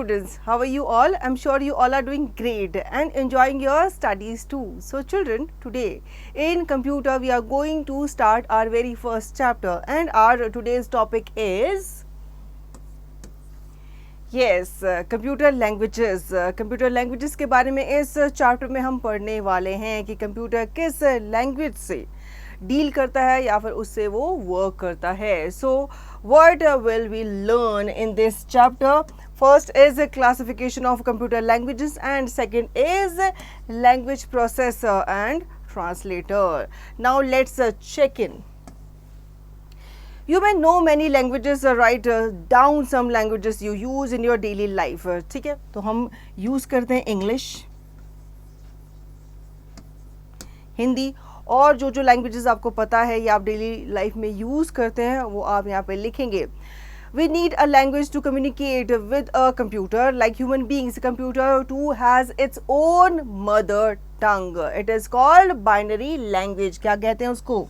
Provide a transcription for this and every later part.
students, how are you all? I'm sure you all are doing great and enjoying your studies too. So children, today in computer we are going to start our very first chapter and our today's topic is computer languages. Computer languages के बारे में इस chapter में हम पढ़ने वाले हैं कि कंप्यूटर किस लैंग्वेज से डील करता है या फिर उससे वो वर्क करता है. So what will we learn in this chapter? First is classification of computer languages and second is language processor and translator. Now let's check in. You may know many languages, write down some languages you use in your daily life. ठीक है, तो हम use करते हैं English, Hindi और जो जो languages आपको पता है या आप डेली लाइफ में यूज़ करते हैं वो आप यहाँ पे लिखेंगे. We need a language to communicate with a computer. Like human beings, computer too has its own mother tongue. It is called binary language. क्या कहते हैं उसको?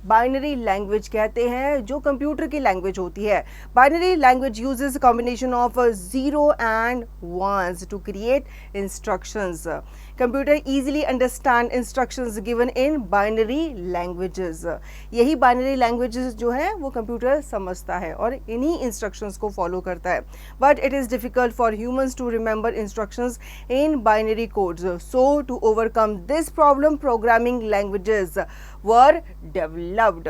बाइनरी लैंग्वेज कहते हैं, जो कंप्यूटर की लैंग्वेज होती है. Binary language uses combination of 0 and 1s to create instructions. Computer easily understand instructions given in binary languages. यही बाइनरी लैंग्वेजेस जो हैं वो कंप्यूटर समझता है और इन्हीं इंस्ट्रक्शंस को फॉलो करता है. But it is difficult for humans to remember instructions in binary codes. So to overcome this problem programming languages were developed.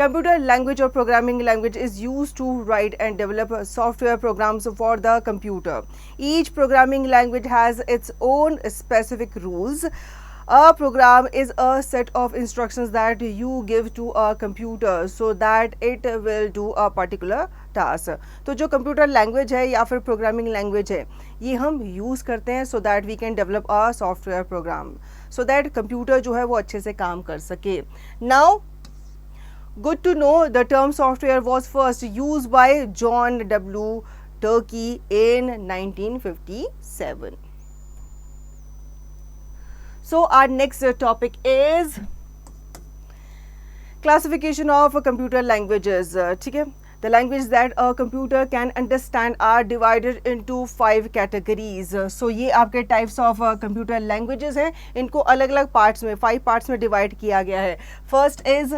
Computer language or programming language is used to write and develop software programs for the computer. Each programming language has its own specific rules. A program is a set of instructions that you give to a computer so that it will do a particular task. तो जो computer language है या फिर programming language है ये हम use करते हैं so that we can develop a software program, so that computer जो है वो अच्छे से काम कर सके. Now good to know the term software was first used by John W. Turkey in 1957. So our next topic is classification of computer languages. ठीक है, the languages that a computer can understand are divided into 5 categories. So ये आपके types of computer languages हैं, इनको अलग अलग parts में 5 parts में divide किया गया है. First is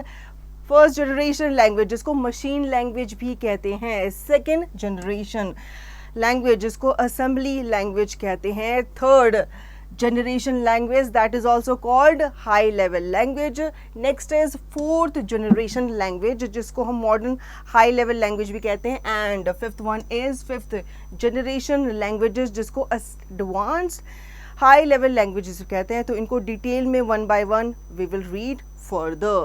first generation language जिसको मशीन लैंग्वेज भी कहते हैं. सेकेंड जनरेशन लैंग्वेज जिसको असेंबली लैंग्वेज कहते हैं. Third generation language that is also called high level language. Next is fourth generation language जिसको हम modern high level language भी कहते हैं. And fifth one is fifth generation languages जिसको advanced high level languages कहते हैं. तो इनको डिटेल में one by one we will read further.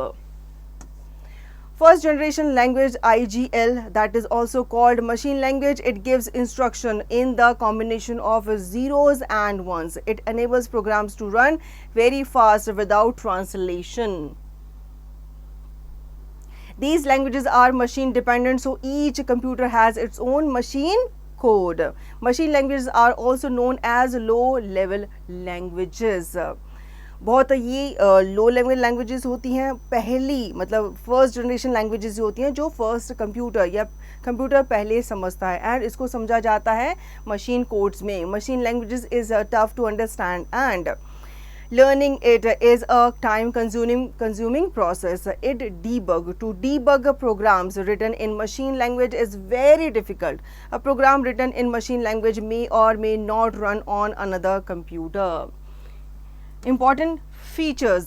First generation language IGL, that is also called machine language. It gives instruction in the combination of zeros and ones. It enables programs to run very fast without translation. These languages are machine dependent, so each computer has its own machine code. Machine languages are also known as low level languages. बहुत ये low level languages होती हैं. पहली मतलब first generation languages होती हैं जो first computer या कंप्यूटर पहले समझता है एंड इसको समझा जाता है मशीन कोड्स में. Machine languages is tough to understand and learning it is a time consuming process. To debug programs written in machine language is very difficult. A program written in machine language may or may not run on another computer. Important features: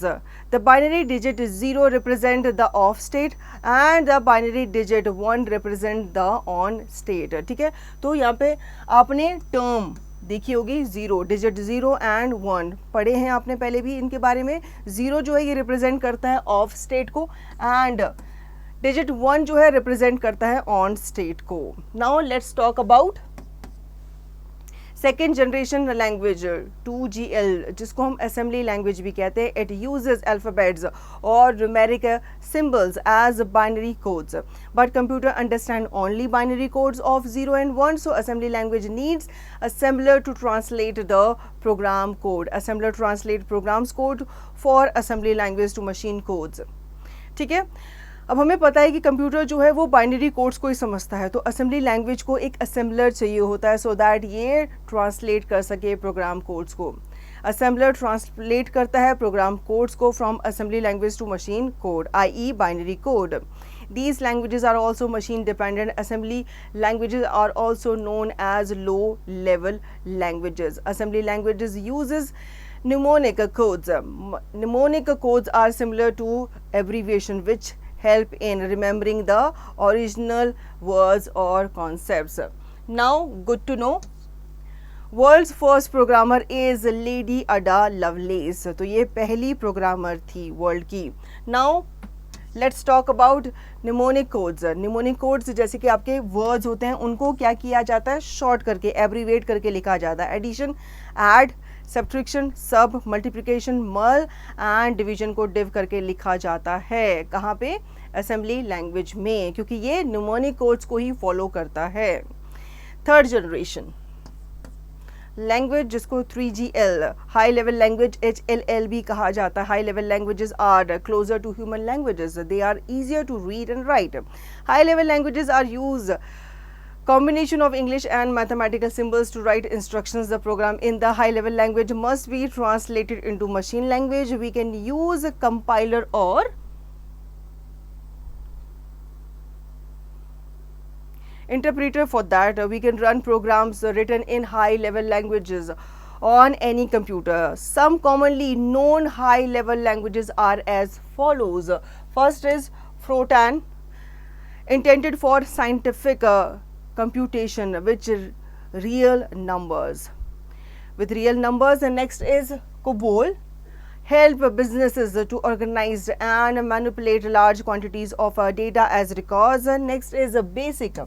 the binary digit 0 represent the off state and the binary digit 1 represent the on state. ठीक है, तो यहाँ पे आपने term देखी होगी, 0 digit 0 and 1 पढ़े हैं आपने पहले भी इनके बारे में. 0 जो है ये रिप्रेजेंट करता है ऑफ स्टेट को एंड डिजिट 1 जो है रिप्रेजेंट करता है ऑन स्टेट को. Now let's talk about second generation language 2GL जिसको हम असेंबली लैंग्वेज भी कहते हैं. इट यूजेस अल्फ़ाबेट्स और numeric symbols as binary codes, but computer understand only binary codes of 0 and 1. So assembly language needs assembler to translate the program code. Assembler translate programs code for assembly language to machine codes. ठीक है. अब हमें पता है कि computer जो है वो बाइनरी कोड्स को ही समझता है, तो असेंबली लैंग्वेज को एक असेंबलर चाहिए होता है सो दैट ये ट्रांसलेट कर सके प्रोग्राम कोड्स को। असेंबलर ट्रांसलेट करता है प्रोग्राम कोड्स को from assembly language to machine code, i.e. Binary code. These languages are also machine dependent. Assembly languages are also known as low level languages. Assembly languages uses mnemonic codes. Mnemonic codes are similar to abbreviation which help in remembering the original words or concepts. Now good to know. World's first programmer is lady Ada Lovelace, तो ये पहली programmer थी world की। Now let's talk about mnemonic codes. Mnemonic codes जैसे कि आपके words होते हैं उनको क्या किया जाता है, शॉर्ट करके एब्रीवेट करके लिखा जाता है। एडिशन, ऐड, सब्ट्रैक्शन, सब, मल्टीप्लिकेशन, मल एंड डिवीजन को डिव करके लिखा जाता है। कहाँ पे? असेंबली लैंग्वेज में, क्योंकि ये निमोनिक कोड्स को ही फॉलो करता है। थर्ड जनरेशन लैंग्वेज जिसको 3GL high level language HLL भी कहा जाता है। High level languages are closer to human languages, they are easier to read and write. High level languages are used combination of English and mathematical symbols to write instructions. The program in the high level language must be translated into machine language. We can use a compiler or interpreter for that. We can run programs written in high level languages on any computer. Some commonly known high level languages are as follows. First is Fortran, intended for scientific computation with real numbers. And next is COBOL, help businesses to organize and manipulate large quantities of data as records. And next is BASIC,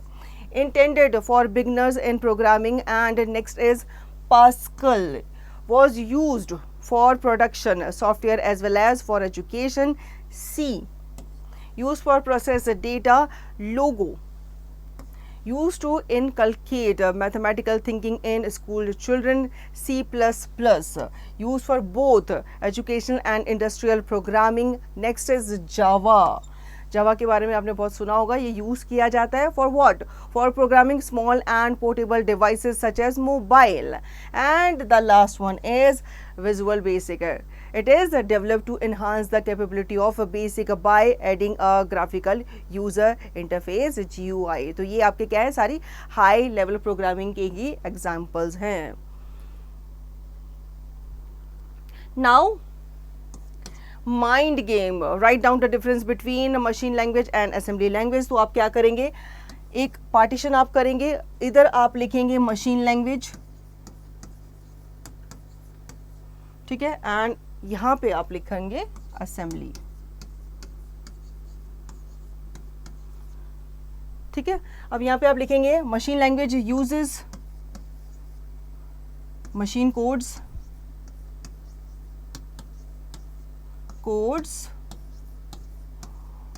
intended for beginners in programming. And next is Pascal, was used for production software as well as for education. C, used for process data. Logo, used to inculcate mathematical thinking in school children. C++, used for both educational and industrial programming. Next is Java. जावा के बारे में आपने बहुत सुना होगा। ये use किया जाता है for what? For programming small and portable devices such as mobile. And the last one is Visual Basic. It is developed to enhance the capability of BASIC by adding a graphical user interface GUI. तो ये आपके क्या है, सारी high level programming के ही examples हैं। Now mind game, write down the difference between machine language and assembly language. तो आप क्या करेंगे, एक पार्टीशन आप करेंगे, इधर आप लिखेंगे मशीन लैंग्वेज, ठीक है, एंड यहां पे आप लिखेंगे असेंबली, ठीक है। अब यहां पे आप लिखेंगे machine language uses machine codes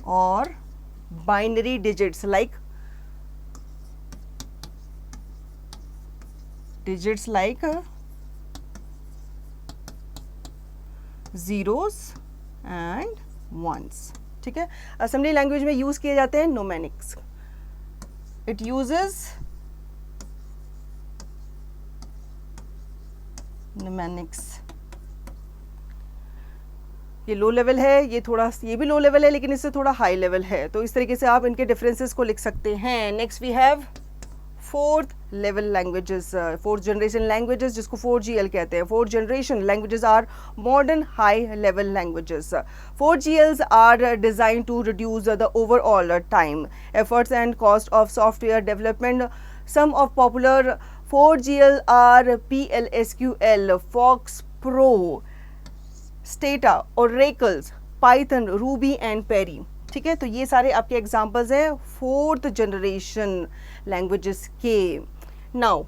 और binary digits like zeros and ones, ठीक है। असेंबली लैंग्वेज में यूज किए जाते हैं न्यूमेरिक्स। It uses numerics. ये लो लेवल है, ये थोड़ा, ये भी लो लेवल है लेकिन इससे थोड़ा हाई लेवल है, तो इस तरीके से आप इनके डिफरेंसेस को लिख सकते हैं। Next we have fourth level languages, fourth generation languages जिसको 4GL कहते हैं। Fourth generation languages are modern high level languages. 4GLs are design to reduce the overall time, efforts and cost of software development. Some of popular 4GL are PLSQL, Fox Pro, Stata, Oracles, Python, Ruby and Perry, ठीक है। तो ये सारे आपके examples हैं fourth generation languages के। Now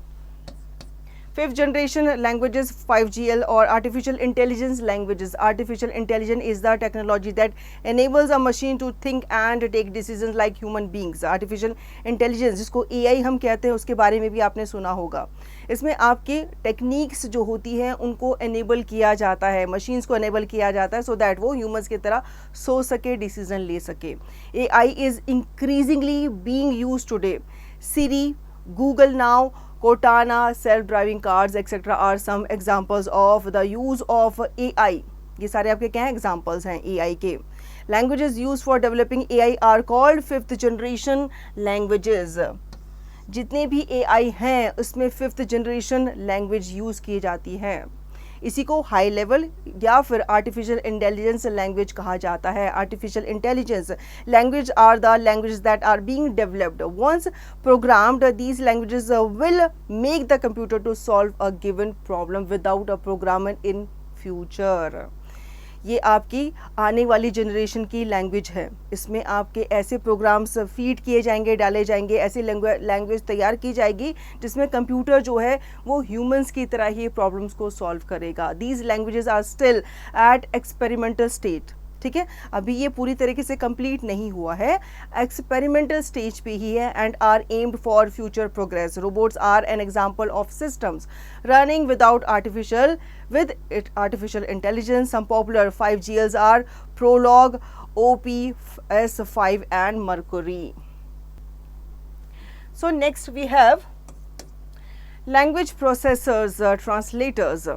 fifth generation languages 5GL और artificial intelligence languages. Artificial intelligence is the technology that enables a machine to think and take decisions like human beings. Artificial intelligence जिसको AI हम कहते हैं उसके बारे में भी आपने सुना होगा। इसमें आपके टेक्निक्स जो होती हैं उनको एनेबल किया जाता है, मशीन्स को एनेबल किया जाता है सो दैट वो ह्यूमंस की तरह सोच सके, डिसीजन ले सके। AI is increasingly being used today. Siri, Google Now, Cortana, self-driving cars, etc. are some examples of the use of AI. ये सारे आपके क्या हैं एग्जाम्पल्स हैं AI के। Languages used for developing AI are called fifth generation languages. जितने भी AI हैं उसमें फिफ्थ जनरेशन लैंग्वेज यूज़ की जाती है। इसी को हाई लेवल या फिर आर्टिफिशियल इंटेलिजेंस लैंग्वेज कहा जाता है। Artificial intelligence language are the language that are being developed once programmed. These languages will make the computer to solve a given problem without a programmer in future. ये आपकी आने वाली generation की language है। इसमें आपके ऐसे प्रोग्राम्स फीड किए जाएंगे, डाले जाएंगे, ऐसी लैंग्वेज तैयार की जाएगी जिसमें कंप्यूटर जो है वो ह्यूमंस की तरह ही प्रॉब्लम्स को सॉल्व करेगा। These languages are still at experimental state. ठीक है, अभी ये पूरी तरीके से कंप्लीट नहीं हुआ है, एक्सपेरिमेंटल स्टेज पे ही है and are aimed for future progress. Robots are an example of systems running without artificial intelligence. Some popular 5Gs are Prolog, OP-S5 and Mercury. So next we have language processors, translators.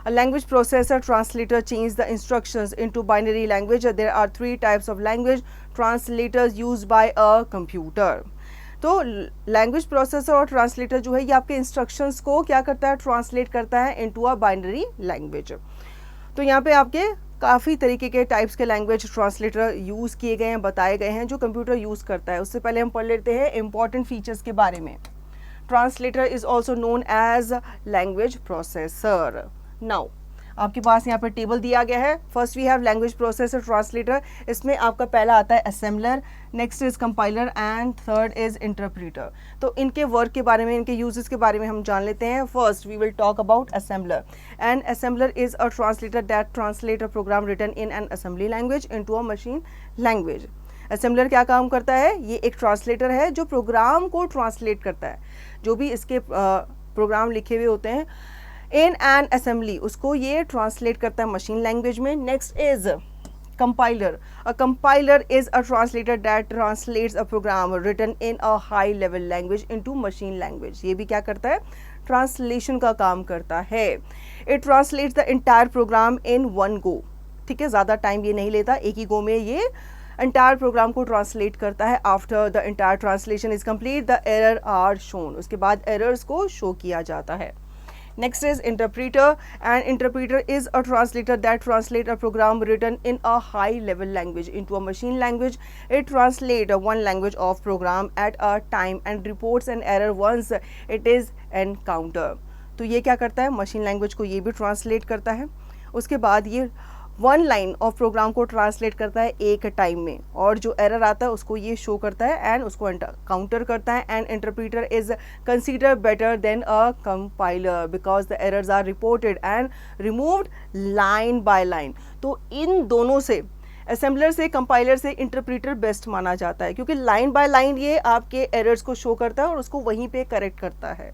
A language processor translator changes the instructions into binary language. There are three types of language translators used by a computer. तो language processor और translator जो है ये आपके instructions को क्या करता है, ट्रांसलेट करता है इनटू अ बाइनरी लैंग्वेज। तो यहाँ पे आपके काफ़ी तरीके के टाइप्स के लैंग्वेज ट्रांसलेटर यूज़ किए गए हैं, बताए गए हैं जो कंप्यूटर यूज़ करता है। उससे पहले हम पढ़ लेते हैं इंपॉर्टेंट फीचर्स के बारे में। Translator is also known as language processor. Now आपके पास यहाँ पर टेबल दिया गया है। First we have language processor translator. इसमें आपका पहला आता है assembler, next is compiler and third is interpreter. तो इनके वर्क के बारे में, इनके यूजेस के बारे में हम जान लेते हैं। First we will talk about assembler. And assembler is a translator that translate a program written in an assembly language into a machine language. Assembler क्या काम करता है, ये एक ट्रांसलेटर है जो प्रोग्राम को ट्रांसलेट करता है। जो भी इसके प्रोग्राम लिखे हुए होते हैं इन एन असेंबली, उसको ये ट्रांसलेट करता है मशीन लैंग्वेज में। Next is compiler. A compiler is a translator that translates a program written in a high level language into machine language. ये भी क्या करता है, ट्रांसलेशन का काम करता है। It translates the entire program in one go. ठीक है, ज़्यादा टाइम ये नहीं लेता, एक ही गो में ये एंटायर प्रोग्राम को ट्रांसलेट करता है। After the entire translation is complete the error are shown. उसके बाद एरर्स को शो किया जाता है। Next is interpreter, and interpreter is a translator that translates a program written in a high level language into a machine language. It translates one language of program at a time and reports an error once it is encountered. तो ये क्या करता है, machine language को ये भी translate करता है। उसके बाद ये वन लाइन ऑफ प्रोग्राम को ट्रांसलेट करता है एक टाइम में, और जो एरर आता है उसको ये शो करता है एंड उसको काउंटर करता है। And interpreter is consider better than a compiler because the errors are reported and removed line by line. तो इन दोनों से, असेंबलर से, कंपाइलर से, इंटरप्रीटर बेस्ट माना जाता है क्योंकि लाइन बाय लाइन ये आपके एरर्स को शो करता है और उसको वहीं पे करेक्ट करता है।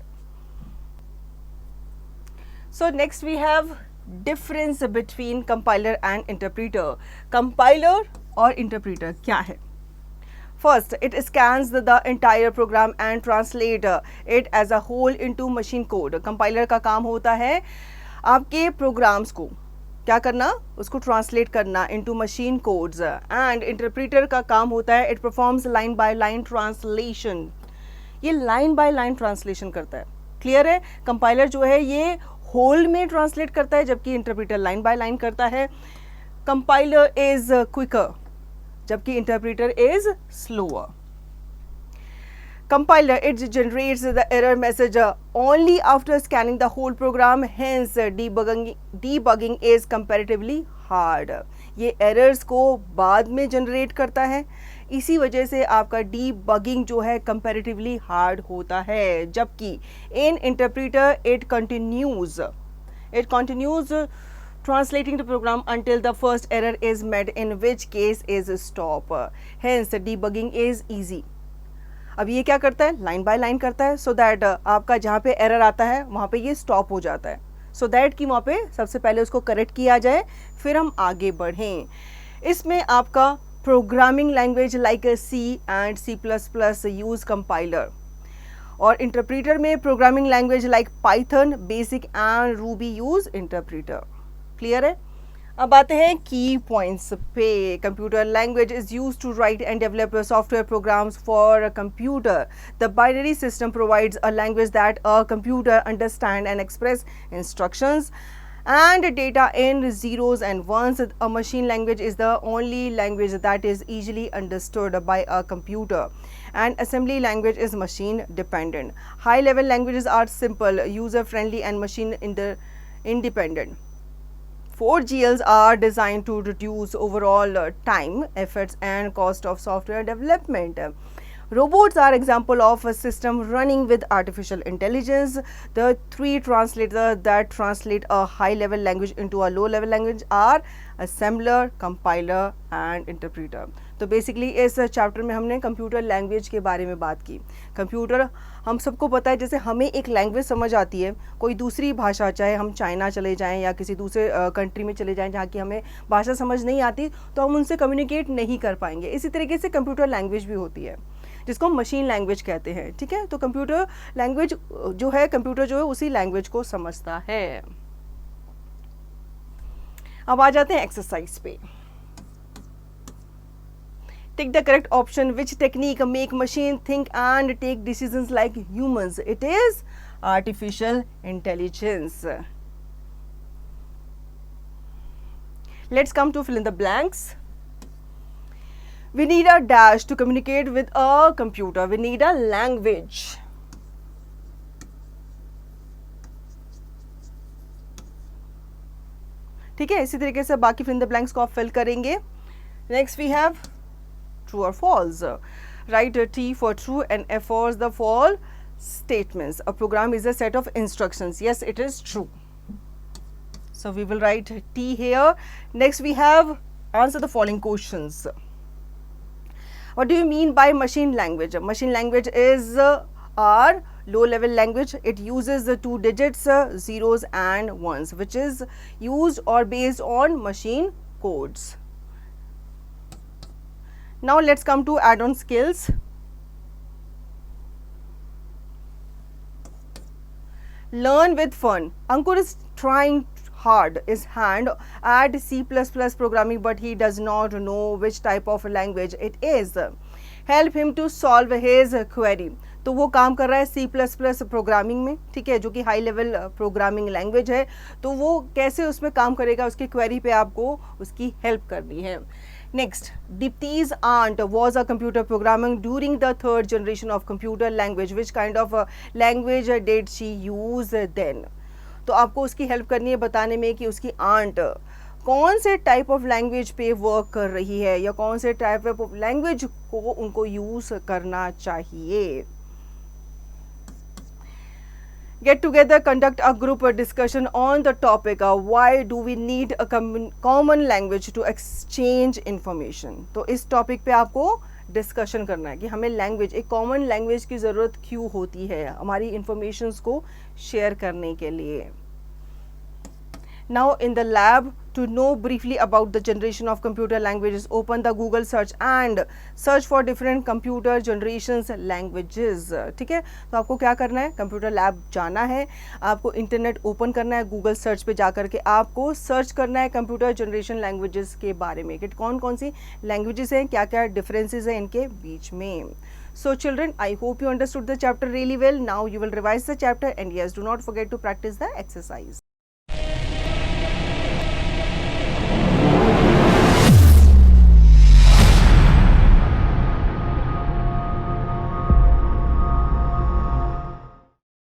So next we have difference between compiler and interpreter. Compiler और इंटरप्रीटर क्या है? First, it scans the entire program and translate it as a whole into machine code. Compiler का काम होता है आपके प्रोग्राम्स को क्या करना, उसको ट्रांसलेट करना into machine codes. And interpreter का काम होता है it performs line by line translation. ये लाइन बाय लाइन ट्रांसलेशन करता है। क्लियर है? कंपाइलर जो है ये होल में ट्रांसलेट करता है जबकि इंटरप्रीटर लाइन बाय लाइन करता है। कंपाइलर इज क्विकर जबकि interpreter is slower. Compiler, it generates the error message only after scanning the whole program, hence debugging is comparatively hard. ये errors को बाद में generate करता है, इसी वजह से आपका debugging जो है comparatively hard होता है। जबकि in interpreter it continues translating the program until the first error is met, in which case is stop. Hence debugging is easy. अब ये क्या करता है, लाइन बाय लाइन करता है, सो दैट आपका जहाँ पे एरर आता है वहाँ पे ये स्टॉप हो जाता है, सो दैट कि वहाँ पे सबसे पहले उसको करेक्ट किया जाए, फिर हम आगे बढ़ें। इसमें आपका programming language like C and C++ use compiler, और इंटरप्रीटर में programming language like Python, BASIC and Ruby use interpreter. Clear है? अब आते हैं की पॉइंट्स पे। Computer language is use to write and develop software programs for computer. The binary system provides a language that a computer understand and express instructions and data in zeros and ones. A machine language is the only language that is easily understood by a computer, and assembly language is machine dependent. High level languages are simple, user friendly and machine independent. 4GLs are designed to reduce overall time, efforts and cost of software development. Robots are example of a system running with artificial intelligence. The three translators that translate a high-level language into a low-level language are assembler, compiler and interpreter. तो basically इस chapter में हमने computer language के बारे में बात की। Computer हम सबको पता है, जैसे हमें एक लैंग्वेज समझ आती है, कोई दूसरी भाषा, चाहे हम चाइना चले जाएं या किसी दूसरे कंट्री में चले जाएं जहाँ की हमें भाषा समझ नहीं आती, तो हम उनसे कम्युनिकेट नहीं कर पाएंगे। इसी तरीके से कंप्यूटर लैंग्वेज भी होती है, जिसको हम मशीन लैंग्वेज कहते हैं। ठीक है, तो कंप्यूटर लैंग्वेज जो है, कंप्यूटर जो है उसी लैंग्वेज को समझता है। अब आ जाते हैं एक्सरसाइज पे। Tick the correct option. Which technique make machine think and take decisions like humans? It is artificial intelligence. Let's come to fill in the blanks. We need a dash to communicate with a computer. We need a language. ठीक है, इसी तरीके से बाकी fill in the blanks को आप fill करेंगे। Next we have true और false. Write T for true and F for the false statements. A program is a set of instructions. Yes, it is true. So we will write T here. Next we have answer the following questions. What do you mean by machine language? Machine language is our low-level language. It uses the 2 digits, zeros and ones, which is used or based on machine codes. Now let's come to add-on skills. Learn with fun. Ankur is trying hard his hand at C++ programming, but he does not know which type of language it is. Help him to solve his query. तो वो काम कर रहा है C++ programming में, ठीक है, जो कि हाई लेवल प्रोग्रामिंग लैंग्वेज है। तो वो कैसे उसमें काम करेगा, उसकी क्वेरी पे आपको उसकी हेल्प करनी है। Next, Dipti's aunt was a computer programming during the 3rd generation of computer language. Which kind of language did she use then? तो आपको उसकी हेल्प करनी है बताने में कि उसकी आंट कौन से टाइप ऑफ लैंग्वेज पे वर्क कर रही है या कौन से टाइप ऑफ लैंग्वेज को उनको यूज करना चाहिए। Get together, conduct a group discussion on the topic why do we need a common language to exchange information. तो इस टॉपिक पे आपको डिस्कशन करना है कि हमें लैंग्वेज, एक कॉमन लैंग्वेज की ज़रूरत क्यों होती है हमारी इंफॉर्मेशंस को शेयर करने के लिए। Now in the lab, to know briefly about the generation of computer languages, open the Google search and search for different computer generations languages. ठीक है, तो आपको क्या करना है, कंप्यूटर लैब जाना है, आपको इंटरनेट ओपन करना है, गूगल सर्च पे जा करके आपको सर्च करना है कंप्यूटर जनरेशन लैंग्वेजेस के बारे में कि कौन कौन सी लैंग्वेजेस हैं, क्या क्या डिफरेंसेस हैं इनके बीच में। So children, I hope you understood the chapter really well. Now you will revise the chapter and yes, do not forget to practice the exercise.